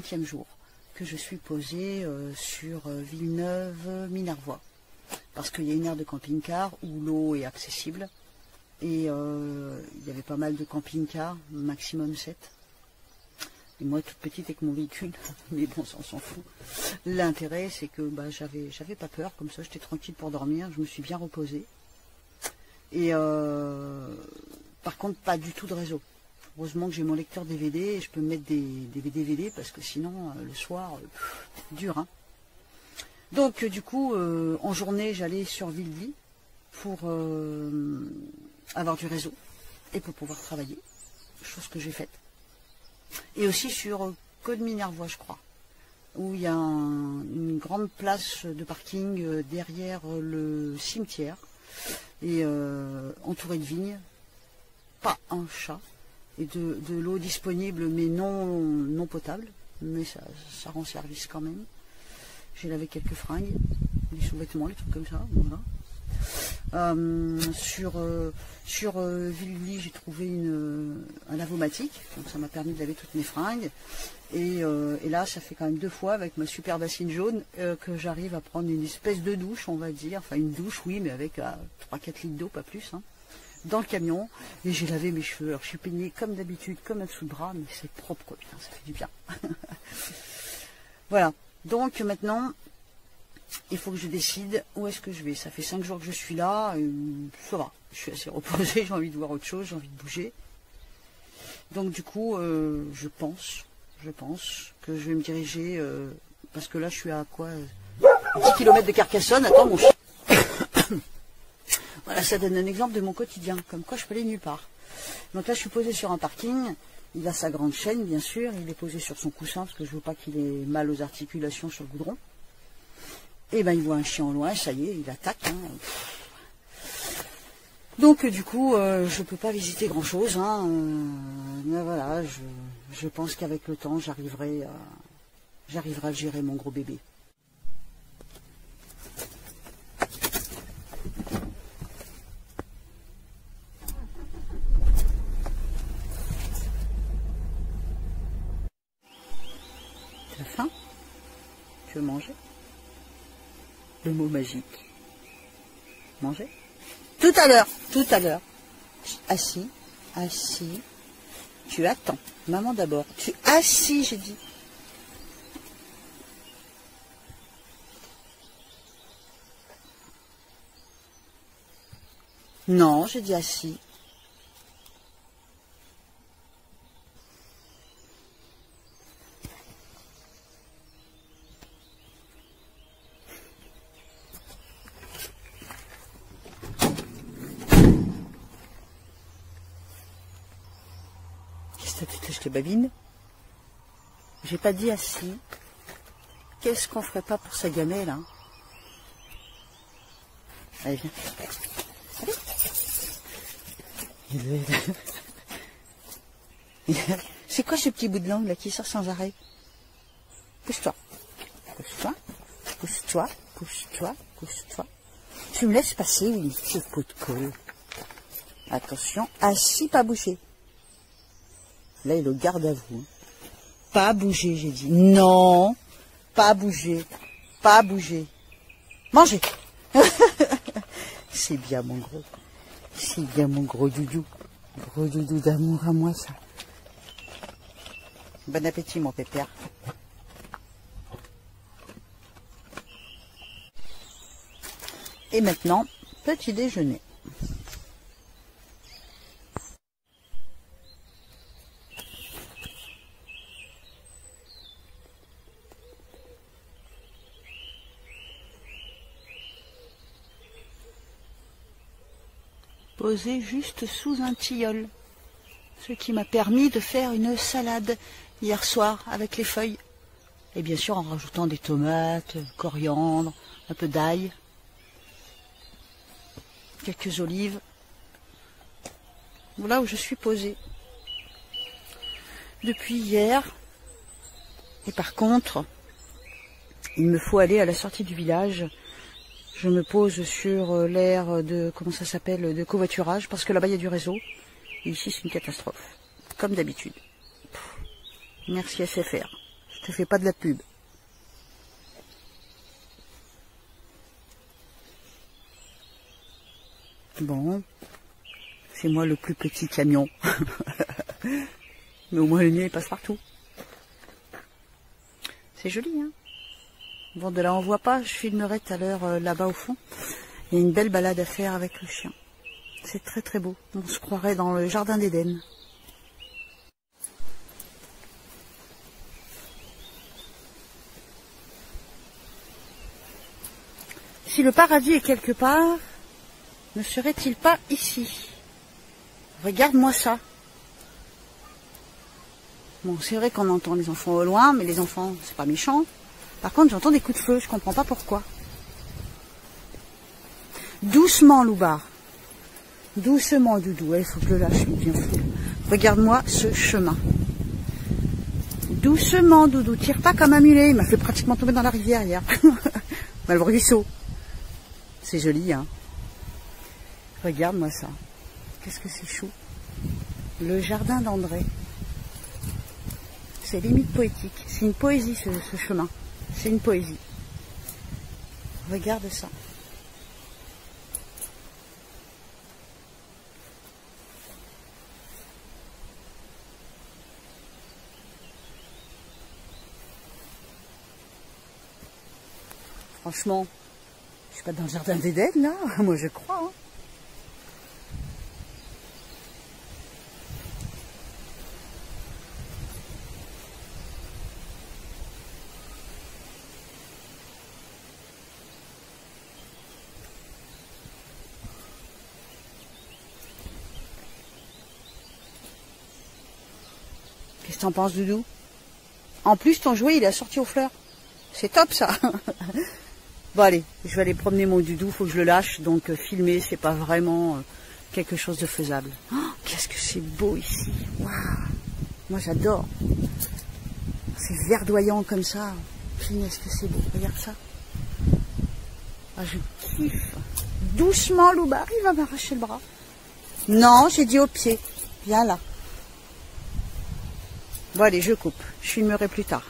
5e jour que je suis posée sur Villeneuve-Minervois. Parce qu'il y a une aire de camping-car où l'eau est accessible. Et il y avait pas mal de camping-cars, maximum 7. Et moi, toute petite avec mon véhicule, mais bon, ça, on s'en fout. L'intérêt, c'est que bah, j'avais pas peur, comme ça, j'étais tranquille pour dormir, je me suis bien reposée. Et par contre, pas du tout de réseau. Heureusement que j'ai mon lecteur DVD et je peux me mettre des DVD parce que sinon, le soir, dur. Hein. Donc, du coup, en journée, j'allais sur Villevis pour avoir du réseau et pour pouvoir travailler, chose que j'ai faite. Et aussi sur Côte-Minervois, je crois, où il y a une grande place de parking derrière le cimetière et entouré de vignes, pas un chat, et de l'eau disponible mais non potable, mais ça rend service quand même. J'ai lavé quelques fringues, des sous-vêtements, les trucs comme ça, voilà. Sur Villevis, j'ai trouvé un lavomatique, donc ça m'a permis de laver toutes mes fringues. Et là, ça fait quand même 2 fois avec ma super bassine jaune que j'arrive à prendre une espèce de douche, on va dire. Enfin, une douche, oui, mais avec 3-4 litres d'eau, pas plus, hein, dans le camion. Et j'ai lavé mes cheveux. Alors, je suis peignée comme d'habitude, comme un dessous de bras, mais c'est propre, putain, ça fait du bien. Voilà. Donc, maintenant, il faut que je décide où est-ce que je vais. Ça fait 5 jours que je suis là, ça va. Je suis assez reposée, j'ai envie de voir autre chose, j'ai envie de bouger. Donc, du coup, je pense que je vais me diriger, parce que là, je suis à quoi 10 km de Carcassonne. Attends, mon chien. Voilà, ça donne un exemple de mon quotidien, comme quoi je peux aller nulle part. Donc là, je suis posée sur un parking. Il a sa grande chaîne, bien sûr. Il est posé sur son coussin, parce que je veux pas qu'il ait mal aux articulations sur le goudron. Et ben, il voit un chien au loin, ça y est, il attaque. Hein. Donc, du coup, je peux pas visiter grand-chose. Hein. Mais voilà, je pense qu'avec le temps, j'arriverai à gérer mon gros bébé. Tu as faim? Tu veux manger? Le mot magique. Manger? Tout à l'heure. Assis. Tu attends. Maman d'abord. Tu assis, j'ai dit. Non, j'ai dit assis. Je te babine. J'ai pas dit assis. Qu'est-ce qu'on ferait pas pour sa gamelle, hein? Allez, viens. C'est quoi ce petit bout de langue là qui sort sans arrêt? Pousse-toi. Tu me laisses passer, oui, ce pot de colle. Attention, assis, pas bouger. Là, il le garde à vous. Hein. Pas bouger, j'ai dit. Non, pas bouger. Mangez. C'est bien mon gros. C'est bien mon gros doudou. Gros doudou d'amour à moi, ça. Bon appétit, mon pépère. Et maintenant, petit déjeuner. Posé juste sous un tilleul, ce qui m'a permis de faire une salade hier soir avec les feuilles. Et bien sûr en rajoutant des tomates, coriandre, un peu d'ail, quelques olives. Voilà où je suis posée depuis hier. Et par contre, il me faut aller à la sortie du village. Je me pose sur l'aire de, comment ça s'appelle, de covoiturage, parce que là-bas il y a du réseau. Et ici c'est une catastrophe, comme d'habitude. Merci SFR. Je te fais pas de la pub. Bon, c'est moi le plus petit camion. Mais au moins le mien il passe partout. C'est joli, hein. Bon, de là on voit pas, je filmerai tout à l'heure là-bas au fond. Il y a une belle balade à faire avec le chien. C'est très très beau. On se croirait dans le jardin d'Éden. Si le paradis est quelque part, ne serait-il pas ici? Regarde-moi ça. Bon, c'est vrai qu'on entend les enfants au loin, mais les enfants, c'est pas méchant. Par contre, j'entends des coups de feu, je comprends pas pourquoi. Doucement, Loubar. Doucement, Doudou. Il faut que je le lâche, il devient fou. Regarde-moi ce chemin. Doucement, Doudou. Tire pas comme un mulet. Il m'a fait pratiquement tomber dans la rivière hier. Dans le ruisseau. C'est joli, hein. Regarde-moi ça. Qu'est-ce que c'est chou. Le jardin d'André. C'est limite poétique. C'est une poésie, ce chemin. C'est une poésie. Regarde ça. Franchement, je suis pas dans le jardin d'Éden, là. Moi, je crois. Hein. Qu'est-ce que t'en penses, Doudou? En plus, ton jouet, il est assorti aux fleurs. C'est top, ça. Bon, allez, je vais aller promener mon Doudou, faut que je le lâche. Donc, filmer, c'est pas vraiment quelque chose de faisable. Oh, qu'est-ce que c'est beau ici. Waouh. Moi, j'adore. C'est verdoyant comme ça. Est-ce que c'est beau. Regarde ça. Ah, je kiffe. Doucement, Loubar, il va m'arracher le bras. Non, j'ai dit au pied. Viens là. Bon, allez, je coupe. Je filmerai plus tard.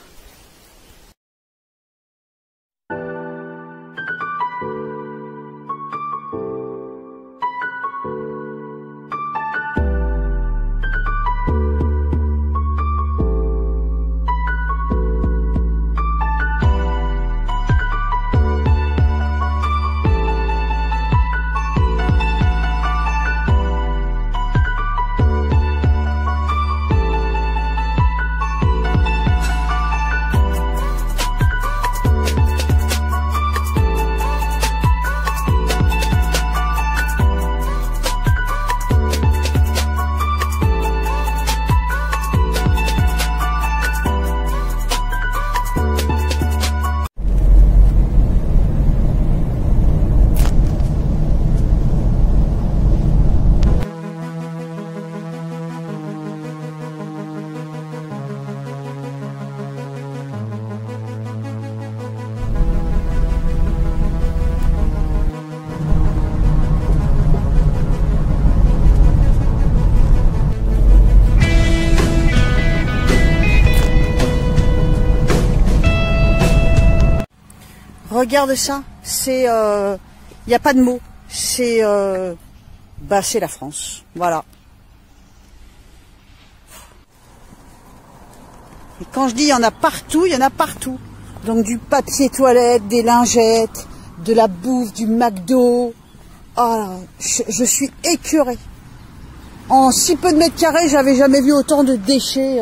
Regarde ça, c'est, y a pas de mots, c'est, bah c'est la France, voilà. Et quand je dis il y en a partout, il y en a partout. Donc du papier toilette, des lingettes, de la bouffe, du McDo. Ah, je suis écœurée. En si peu de mètres carrés, j'avais jamais vu autant de déchets.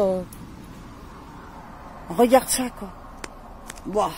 Regarde ça, quoi. Waouh.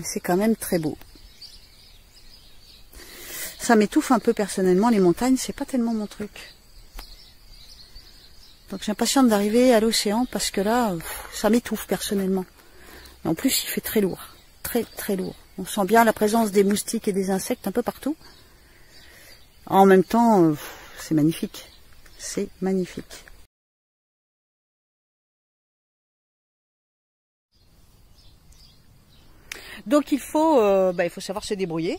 C'est quand même très beau. Ça m'étouffe un peu personnellement, les montagnes, c'est pas tellement mon truc. Donc j'impatiente d'arriver à l'océan parce que là, ça m'étouffe personnellement. Et en plus, il fait très lourd, très très lourd. On sent bien la présence des moustiques et des insectes un peu partout. En même temps, c'est magnifique. C'est magnifique. Donc il faut savoir se débrouiller.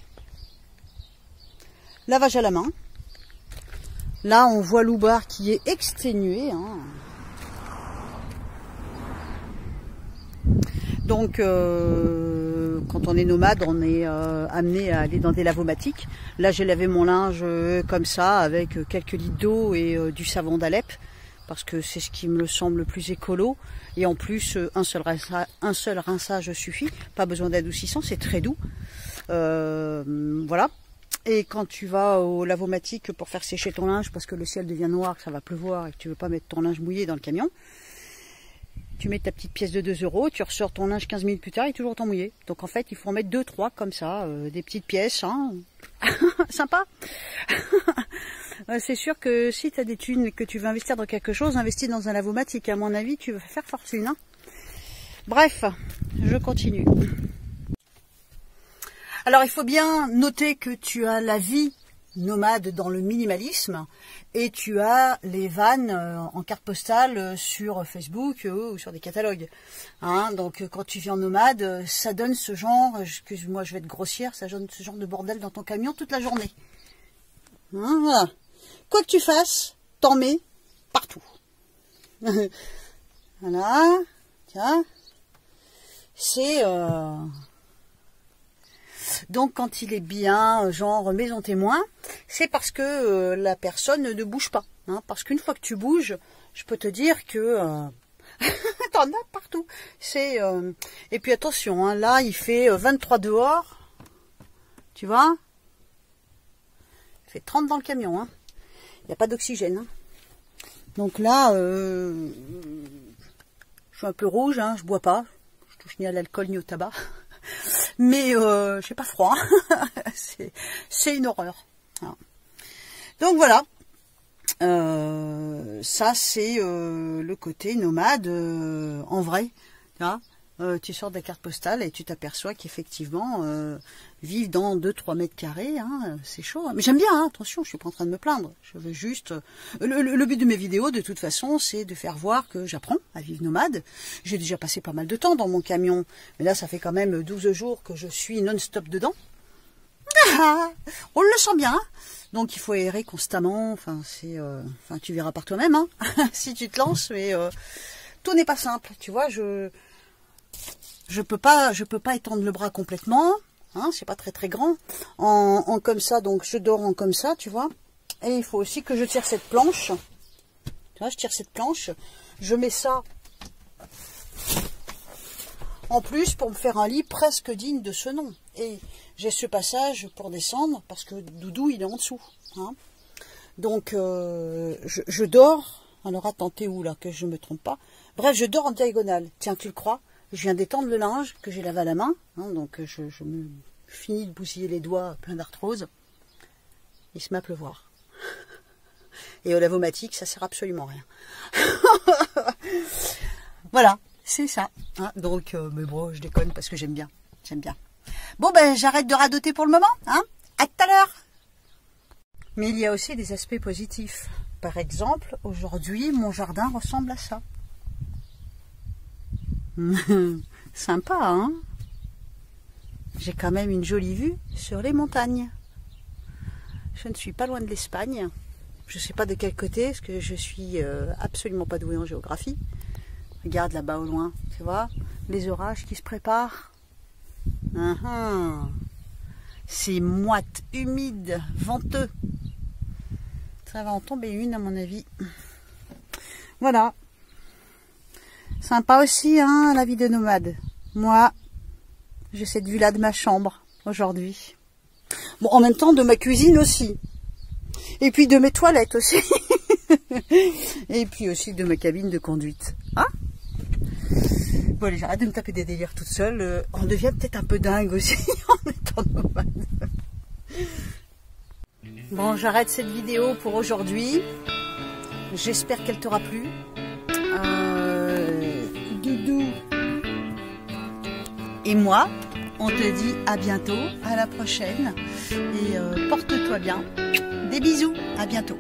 Lavage à la main. Là, on voit l'oubar qui est exténué. Hein. Donc, quand on est nomade, on est amené à aller dans des lavomatiques. Là, j'ai lavé mon linge comme ça, avec quelques litres d'eau et du savon d'Alep, parce que c'est ce qui me semble le plus écolo. Et en plus, un seul rinçage suffit. Pas besoin d'adoucissant, c'est très doux. Voilà. Et quand tu vas au lavomatique pour faire sécher ton linge, parce que le ciel devient noir, que ça va pleuvoir et que tu veux pas mettre ton linge mouillé dans le camion, tu mets ta petite pièce de 2 €, tu ressors ton linge 15 minutes plus tard et toujours autant mouillé. Donc en fait, il faut en mettre 2-3 comme ça, des petites pièces, hein. Sympa. C'est sûr que si tu as des thunes que tu veux investir dans quelque chose, investis dans un lavomatique. À mon avis, tu vas faire fortune. Hein. Bref, je continue. Alors il faut bien noter que tu as la vie nomade dans le minimalisme et tu as les vannes en carte postale sur Facebook ou sur des catalogues. Hein, donc quand tu viens en nomade, ça donne ce genre, excuse-moi je vais être grossière, ça donne ce genre de bordel dans ton camion toute la journée. Hein, voilà. Quoi que tu fasses, t'en mets partout. Voilà, tiens, c'est... Donc quand il est bien, genre maison témoin, c'est parce que la personne ne bouge pas. Hein, parce qu'une fois que tu bouges, je peux te dire que t'en as partout. Et puis attention, hein, là il fait 23 dehors, tu vois. Il fait 30 dans le camion. Hein. Il n'y a pas d'oxygène. Hein. Donc là, je suis un peu rouge, hein, je bois pas. Je touche ni à l'alcool ni au tabac. Mais j'ai pas froid, c'est une horreur. Alors. Donc voilà, ça c'est le côté nomade en vrai. Tu sors de la carte postale et tu t'aperçois qu'effectivement, vivre dans 2-3 mètres carrés, hein, c'est chaud. Mais j'aime bien, hein, attention, je suis pas en train de me plaindre. Je veux juste... Le but de mes vidéos, de toute façon, c'est de faire voir que j'apprends à vivre nomade. J'ai déjà passé pas mal de temps dans mon camion. Mais là, ça fait quand même 12 jours que je suis non-stop dedans. Ah, on le sent bien. Hein. Donc, il faut aérer constamment. Enfin, tu verras par toi-même hein, si tu te lances. Mais tout n'est pas simple. Tu vois, je peux pas étendre le bras complètement, hein, c'est pas très très grand, en comme ça, donc je dors en comme ça, tu vois, et il faut aussi que je tire cette planche, tu vois, je tire cette planche, je mets ça en plus pour me faire un lit presque digne de ce nom, et j'ai ce passage pour descendre, parce que Doudou il est en dessous, hein. Donc je dors, alors attends, t'es où là, que je me trompe pas, bref, je dors en diagonale, tiens, tu le crois? Je viens d'étendre le linge que j'ai lavé à la main, hein, donc je me finis de bousiller les doigts plein d'arthrose. Il se met à pleuvoir. Et au lavomatique, ça sert absolument à rien. Voilà, c'est ça. Hein, donc, mais bon, je déconne parce que j'aime bien. J'aime bien. Bon, ben, j'arrête de radoter pour le moment. Hein. À tout à l'heure. Mais il y a aussi des aspects positifs. Par exemple, aujourd'hui, mon jardin ressemble à ça. Sympa, hein? J'ai quand même une jolie vue sur les montagnes. Je ne suis pas loin de l'Espagne. Je ne sais pas de quel côté, parce que je suis absolument pas douée en géographie. Regarde là-bas au loin, tu vois, les orages qui se préparent. C'est moite, humide, venteux. Ça va en tomber une à mon avis. Voilà. Sympa aussi, hein, la vie de nomade. Moi, j'ai cette vue-là de ma chambre, aujourd'hui. Bon, en même temps, de ma cuisine aussi. Et puis de mes toilettes aussi. Et puis aussi de ma cabine de conduite. Hein? Bon, allez, j'arrête de me taper des délires toute seule. On devient peut-être un peu dingue aussi en étant nomade. Bon, j'arrête cette vidéo pour aujourd'hui. J'espère qu'elle t'aura plu. Doudou et moi, on te dit à bientôt, à la prochaine. Et porte-toi bien. Des bisous, à bientôt.